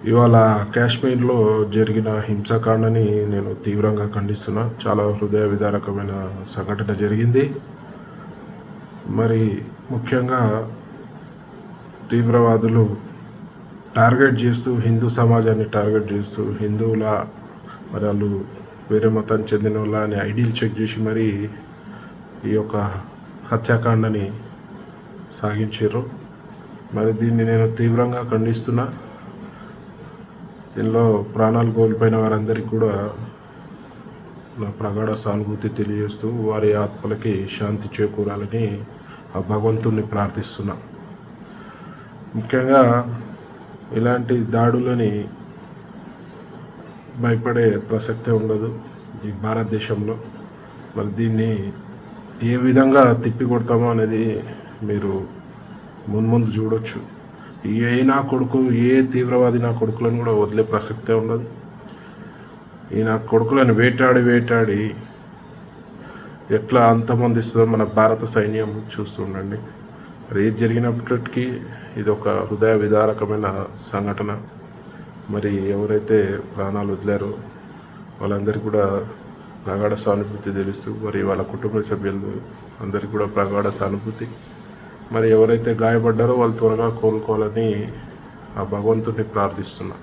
ఇవాళ కాశ్మీర్లో జరిగిన హింసాకాండని నేను తీవ్రంగా ఖండిస్తున్నా. చాలా హృదయ విదారకమైన సంఘటన జరిగింది. మరి ముఖ్యంగా తీవ్రవాదులు టార్గెట్ చేస్తూ హిందూ సమాజాన్ని టార్గెట్ చేస్తూ హిందువుల మరి వాళ్ళు వేరే మతానికి చెందిన వాళ్ళ అని ఐడీలు చెక్ చేసి మరి ఈ యొక్క హత్యాకాండని సాగించారు. మరి దీన్ని నేను తీవ్రంగా ఖండిస్తున్నా. దీనిలో ప్రాణాలు కోల్పోయిన వారందరికీ కూడా నా ప్రగాఢ సానుభూతి తెలియజేస్తూ వారి ఆత్మలకి శాంతి చేకూరాలని ఆ భగవంతుణ్ణి ప్రార్థిస్తున్నా. ముఖ్యంగా ఇలాంటి దాడులని భయపడే ప్రసక్తే ఉండదు ఈ భారతదేశంలో. మరి దీన్ని ఏ విధంగా తిప్పికొడతామో అనేది మీరు ముందు చూడొచ్చు. నా కొడుకు ఏ తీవ్రవాది నా కొడుకులను కూడా వదిలే ప్రసక్తే ఉండదు. ఈ నా కొడుకులను వేటాడి ఎట్లా అంతమొందిస్తుందో మన భారత సైన్యం చూస్తుండండి. మరి ఏది జరిగినప్పటికీ ఇది ఒక హృదయ విదారకమైన సంఘటన. మరి ఎవరైతే ప్రాణాలు వదిలారో వాళ్ళందరికీ కూడా ప్రగాఢ సానుభూతి తెలుస్తూ మరి వాళ్ళ కుటుంబ సభ్యులు అందరికీ కూడా ప్రగాఢ సానుభూతి. మరి ఎవరైతే గాయపడ్డారో వాళ్ళు త్వరగా కోలుకోవాలని ఆ భగవంతుడిని ప్రార్థిస్తున్నా.